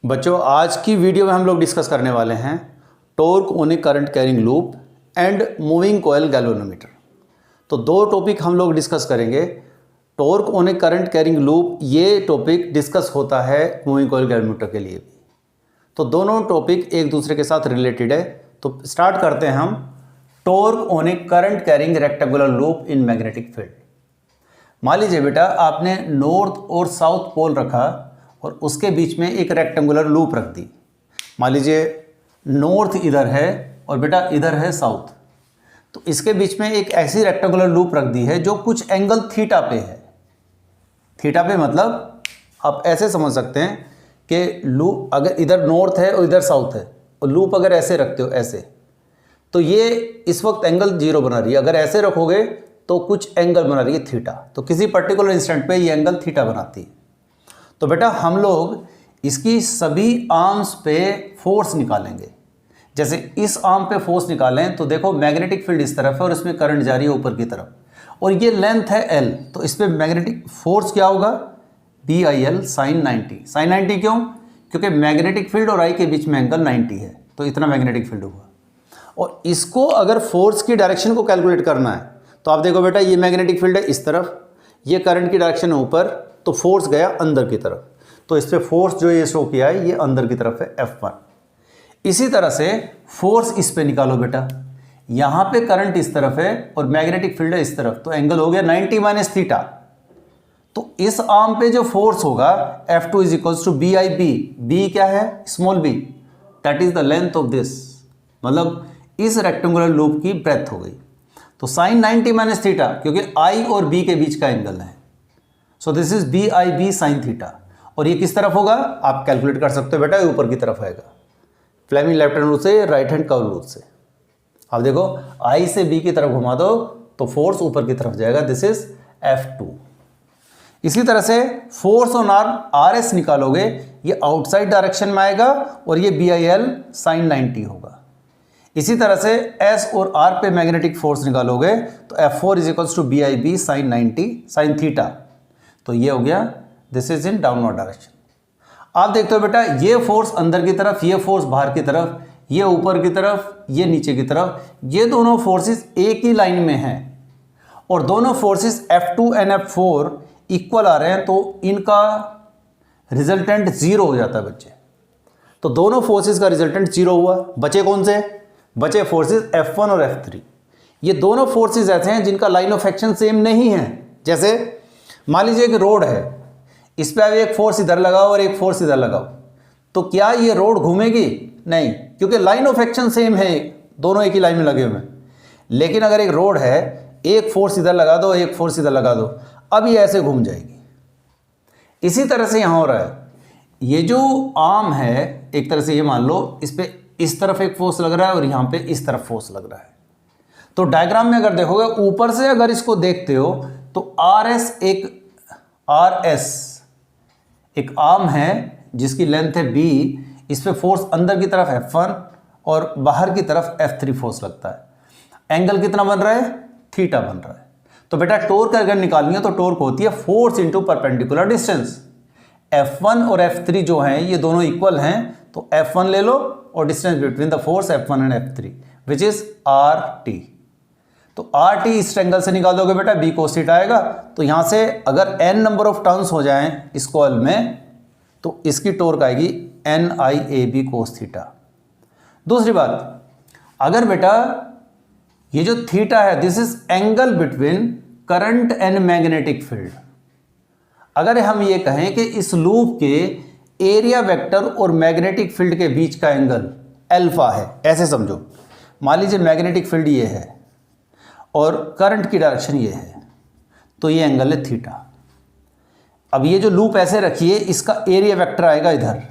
बच्चों, आज की वीडियो में हम लोग डिस्कस करने वाले हैं torque on a current carrying loop and moving coil galvanometer. तो दो टॉपिक हम लोग डिस्कस करेंगे। Torque on a current carrying loop, ये टॉपिक डिस्कस होता है मूविंग कॉइल गैल्वेनोमीटर के लिए भी। तो दोनों टॉपिक एक दूसरे के साथ रिलेटेड है। तो स्टार्ट करते हैं हम। Torque on a current carrying rectangular loop in magnetic field. मान लीजिए बेटा, आपने नॉर्थ और साउथ पोल रखा और उसके बीच में एक रेक्टेंगुलर लूप रख दी। मान लीजिए नॉर्थ इधर है और बेटा इधर है साउथ। तो इसके बीच में एक ऐसी रेक्टेंगुलर लूप रख दी है जो कुछ एंगल थीटा पे है। थीटा पे मतलब आप ऐसे समझ सकते हैं कि लूप अगर इधर नॉर्थ है और इधर साउथ है और लूप अगर ऐसे रखते हो ऐसे, तो ये इस वक्त एंगल 0 बना रही है। अगर ऐसे रखोगे तो कुछ एंगल बना रही है थीटा। तो किसी पर्टिकुलर इंस्टेंट पे ये एंगल थीटा बनाती है। तो बेटा हम लोग इसकी सभी आर्म्स पे फोर्स निकालेंगे। जैसे इस आर्म पे फोर्स निकालें तो देखो मैग्नेटिक फील्ड इस तरफ है और इसमें करंट जा रही है ऊपर की तरफ और ये लेंथ है L। तो इस पे मैग्नेटिक फोर्स क्या होगा? BIL sin 90। sin 90 क्यों? क्योंकि मैग्नेटिक फील्ड और I के बीच में एंगल 90 है, तो इतना मैग्नेटिक फील्ड हुआ। और इसको अगर फोर्स की डायरेक्शन को कैलकुलेट करना है तो आप देखो बेटा, ये मैग्नेटिक फील्ड है इस तरफ, ये करंट की डायरेक्शन है ऊपर, तो फोर्स गया अंदर की तरफ। तो इस पे फोर्स जो ये शो किया है ये अंदर की तरफ है F1। इसी तरह से फोर्स इस पे निकालो बेटा। यहाँ पे करंट इस तरफ है और मैग्नेटिक फील्ड है इस तरफ, तो एंगल हो गया 90 माइनस थीटा। तो इस आर्म पे जो फोर्स होगा F2 is equals to BIB। B क्या है? Small b, that is the length of this, मतलब इस रेक्टेंगुलर लूप की ब्रेथ हो गई। तो साइन 90 माइनस थीटा, क्योंकि I और B के बीच का एंगल है। So this is BIB sine theta. और ये किस तरफ होगा आप कैलकुलेट कर सकते हो बेटा, ये ऊपर की तरफ आएगा। फ्लेमिंग लेफ्ट हैंड रूल से, राइट हैंड कर्व रूल से। आप देखो I से B की तरफ घुमा दो तो फोर्स ऊपर की तरफ जाएगा, दिस इज F2। इसी तरह से फोर्स ऑन आर्म RS निकालोगे, ये आउटसाइड डायरेक्शन में आएगा और ये BIL साइन 90 होगा। इसी तरह से S और R पे मैग्नेटिक फोर्स निकालोगे तो F4 is equals to BIB sine 90 sine theta. तो ये हो गया, this is in downward direction. आप देखते हो बेटा, ये फोर्स अंदर की तरफ, ये फोर्स बाहर की तरफ, ये ऊपर की तरफ, ये नीचे की तरफ, ये दोनों फोर्सेस एक ही लाइन में हैं और दोनों forces F2 and F4 equal आ रहे हैं, तो इनका रिजल्टेंट 0 हो जाता है बच्चे। तो दोनों फोर्सेस का रिजल्टेंट 0 हुआ। बचे कौन से? बचे फोर्सेस F1 और F3। ये दोनों फोर्सेस ऐसे हैं जिनका लाइन ऑफ एक्शन सेम नहीं है। जैसे मान लीजिए एक रोड है, इस पे अब एक फोर्स इधर लगाओ और एक फोर्स इधर लगाओ, तो क्या ये रोड घूमेगी? नहीं, क्योंकि लाइन ऑफ एक्शन सेम है, दोनों एक ही लाइन में लगे हुए हैं। लेकिन अगर एक रोड है, एक फोर्स इधर लगा दो, एक फोर्स इधर लगा दो, अब ये ऐसे घूम जाएगी। इसी तरह से यहां हो रहा है। ये जो आर्म है, एक तरह से ये मान लो, इस पे इस तरफ एक फोर्स लग रहा है और यहां पे इस तरफ फोर्स लग रहा है। तो डायग्राम में अगर देखोगे, ऊपर से अगर इसको देखते हो तो RS एक आर्म है जिसकी लेंथ है B। इस पे फोर्स अंदर की तरफ F1 और बाहर की तरफ F3 फोर्स लगता है। एंगल कितना बन रहा है? थीटा बन रहा है। तो बेटा टॉर्क अगर निकालनी है तो टॉर्क होती है force into perpendicular distance. F1 और F3 जो हैं ये दोनों इक्वल हैं, तो F1 ले लो और distance between the force F1 and F3 which is RT। तो RT इस एंगल से निकाल दोगे बेटा, B cos थीटा आएगा। तो यहां से अगर n नंबर ऑफ टर्न्स हो जाएं इस कॉइल में तो इसकी टॉर्क आएगी NIAB cos थीटा। दूसरी बात, अगर बेटा ये जो थीटा है, this is angle between current and magnetic field. अगर हम ये कहें कि इस लूप के एरिया वेक्टर और मैग्नेटिक फील्ड के बीच का एंगल अल्फा है, ऐसे समझो। मान लीजिए मैग्नेटिक फील्ड ये है और करंट की डायरेक्शन ये है, तो ये एंगल है थीटा। अब ये जो लूप ऐसे रखिए, इसका एरिया वेक्टर आएगा इधर।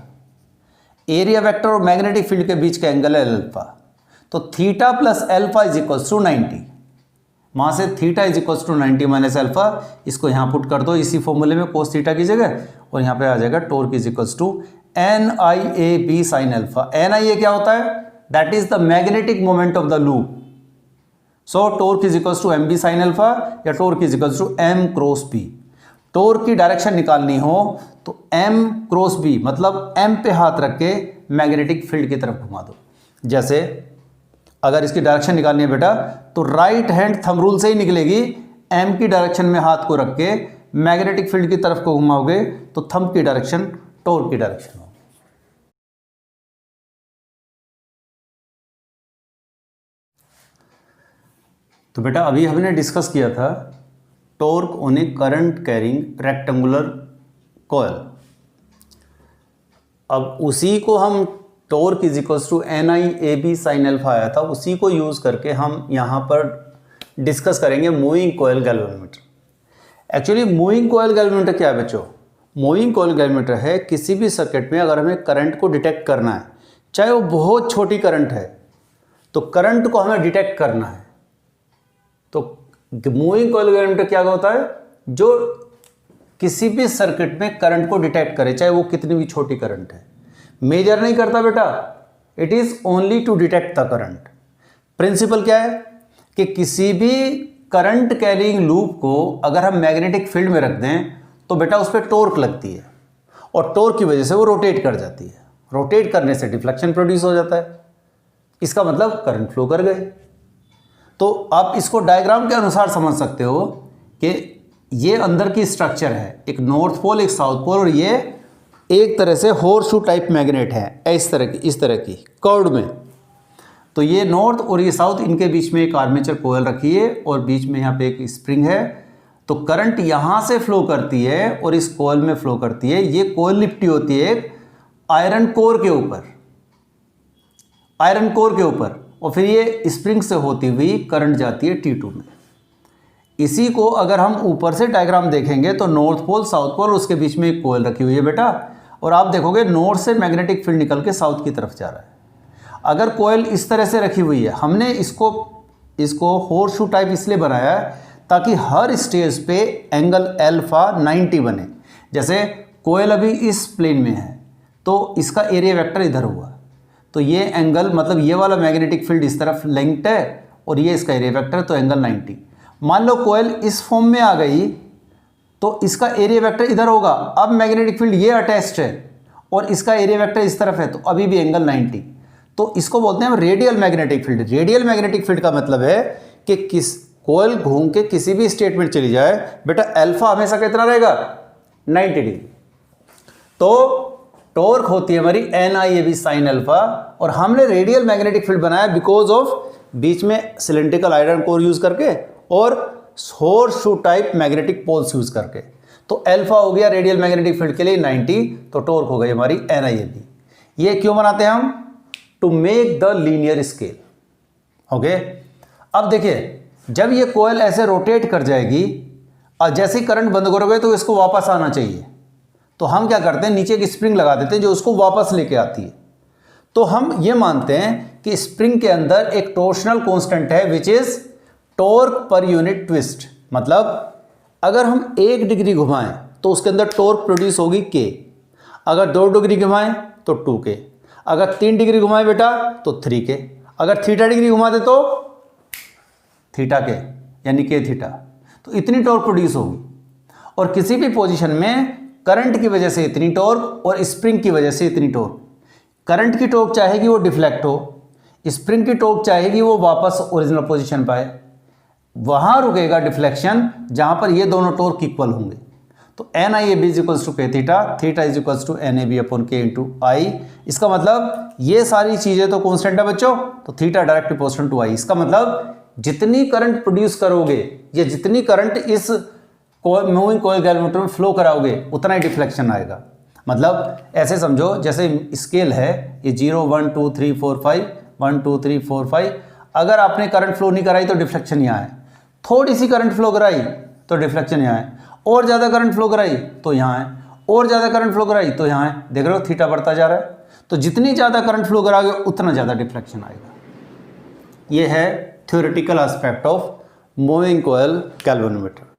एरिया वेक्टर और मैग्नेटिक फील्ड के बीच का एंगल है अल्फा। तो theta plus alpha is equals to 90। वहां से theta is equals to 90 minus alpha, इसको यहां पुट कर दो इसी फॉर्मूले में कोस थीटा की जगह, और यहां पे आ जाएगा torque is equals to NIAB sine alpha. NIA क्या होता है? That is the magnetic moment of the loop. So torque is equals to MB sine alpha या torque is equals to M cross B। Torque की direction निकालनी हो तो M cross B मतलब M पे हाथ रख के मैग्नेटिक फील्ड की तरफ घुमा दो। जैसे अगर इसकी डायरेक्शन निकालनी है बेटा तो राइट हैंड थंब रूल से ही निकलेगी। M की डायरेक्शन में हाथ को रख के मैग्नेटिक फील्ड की तरफ को घुमाओगे तो थंब की डायरेक्शन टॉर्क की डायरेक्शन होगी। तो बेटा अभी हमने डिस्कस किया था torque on a current carrying rectangular coil. अब उसी को हम torque is equals to NI/AB sin alpha आया था, उसी को यूज़ करके हम यहाँ पर डिस्कस करेंगे moving coil galvanometer. Actually moving coil galvanometer क्या है बच्चों? मूविंग कॉइल गैल्वेनोमीटर है किसी भी सर्किट में अगर हमें करंट को डिटेक्ट करना है, चाहे वो बहुत छोटी करंट है, तो करंट को हमें डिटेक्ट करना है। तो मूविंग कॉइल गैल्वेनोमीटर क्या होता है? जो किसी भी सर्किट में करंट को डिटेक्ट करे, चाहे वो कितनी भी छोटी करंट है। मेजर नहीं करता बेटा, it is only to detect the current. Principle क्या है कि किसी भी करंट कैरिंग लूप को अगर हम मैग्नेटिक फील्ड में रख दें तो बेटा उस पर टॉर्क लगती है और टॉर्क की वजह से वो रोटेट कर जाती है। रोटेट करने से डिफ्लेक्शन प्रोड्यूस हो जाता है, इसका मतलब करंट फ्लो कर गए। तो आप इसको डायग्राम के अनुसार समझ सकते हो कि ये अंदर की स्ट्रक्चर है, एक नॉर्थ पोल एक साउथ पोल, और ये एक तरह से हॉर्स शू टाइप मैग्नेट है इस तरह की कर्व में। तो ये नॉर्थ और ये साउथ, इनके बीच में एक आर्मेचर कोयल रखी है और बीच में यहाँ पे एक स्प्रिंग है। तो करंट यहाँ से फ्लो करती है और इस कोयल में फ्लो करती है। ये कोयल लिपटी होती है आयरन कोर के ऊपर, और फिर ये स्प्रिंग से होती हुई करंट जाती है T2 में। इसी को अगर हम ऊपर से डायग्राम देखेंगे तो नॉर्थ पोल साउथ पोल, उसके बीच में एक कोयल रखी हुई है बेटा, और आप देखोगे नॉर्थ से मैग्नेटिक फील्ड निकल के साउथ की तरफ जा रहा है। अगर कोयल इस तरह से रखी हुई है, हमने इसको हॉर्स शू टाइप इसलिए बनाया है ताकि हर स्टेज पे एंगल अल्फा 90 बने। जैसे कोयल अभी इस प्लेन में है तो इसका एरिया वेक्टर इधर हुआ, तो ये एंगल मतलब ये वाला मैग्नेटिक फील्ड इस तरफ लिंक्ड है और ये इसका एरिया वेक्टर, तो एंगल 90। मान लो कोयल इस फॉर्म में आ गई तो इसका एरिया वेक्टर इधर होगा। अब मैग्नेटिक फील्ड ये अटैच्ड है और इसका एरिया वेक्टर इस तरफ है, तो अभी भी एंगल 90। तो इसको बोलते हैं radial magnetic field. Radial magnetic field का मतलब है कि कोयल घूम के किसी भी स्टेट में चली जाए बेटा, अल्फा हमेशा कितना रहेगा? 90 डिग्री। तो टॉर्क होती है हमारी NI/AB sin अल्फा, और हमने रेडियल मैग्नेटिक फील्ड बनाया बिकॉज ऑफ बीच में सिलेंड्रिकल आयरन कोर यूज करके और horse shoe type magnetic poles use करके। तो अल्फा हो गया रेडियल मैग्नेटिक फील्ड के लिए 90, तो टॉर्क हो गई हमारी NI/AB। ये क्यों बनाते हैं हम? To make the linear scale. Okay, अब देखिए जब ये कोयल ऐसे रोटेट कर जाएगी और जैसे ही करंट बंद करोगे तो इसको वापस आना चाहिए, तो हम क्या करते हैं, नीचे एक स्प्रिंग लगा देते हैं जो उसको वापस लेके आती है। तो हम ये मानते हैं कि स्प्रिंग के अंदर एक टॉर्शनल कांस्टेंट है which is torque per unit twist. मतलब अगर हम 1 डिग्री घुमाएं तो उसके अंदर टॉर्क प्रोड्यूस होगी K, अगर 2 डिग्री घुमाएं तो 2K, अगर 3 डिग्री घुमाएं बेटा तो 3K, अगर थीटा डिग्री घुमा दे तो थीटा K यानी K थीटा। तो इतनी टॉर्क प्रोड्यूस होगी, और किसी भी पोजीशन में करंट की वजह से इतनी टॉर्क और स्प्रिंग की वजह से इतनी टॉर्क। करंट की टॉर्क चाहेगी वो डिफ्लेक्ट हो, स्प्रिंग की टॉर्क चाहेगी वो वापस ओरिजिनल पोजीशन पाए। वहां रुकेगा डिफ्लेक्शन जहां पर ये दोनों टॉर्क इक्वल होंगे। तो NI/AB equals to K theta, theta is equals to NAB upon K into I। इसका मतलब ये सारी चीजें तो कॉन्स्टेंट है बच्चों, तो theta direct proportional to I। इसका मतलब जितनी करंट प्रोड्यूस करोगे या जितनी करंट इस मूविंग कॉइल गैल्वेनोमीटर में फ्लो कराओगे उतना ही डिफ्लेक्शन आएगा। मतलब ऐसे समझो जैसे स्केल है, ये 0 1 2 3 4 5 1 2 3 4 5। अगर आपने करंट फ्लो नहीं कराई तो डिफ्लेक्शन यहाँ है, थोड़ी सी करंट फ्लो कराई तो डिफ्लेक्शन यहाँ है, और ज़्यादा करंट फ्लो कराई तो यहाँ है, और ज़्यादा करंट फ्लो कराई तो यहाँ है। देख रहे हो थीटा बढ़ता जा रहा है। तो जितनी ज़्यादा करंट फ्लो कराओगे उतना ज़्यादा डिफ्लेक्शन आएगा। ये है theoretical aspect of moving coil galvanometer.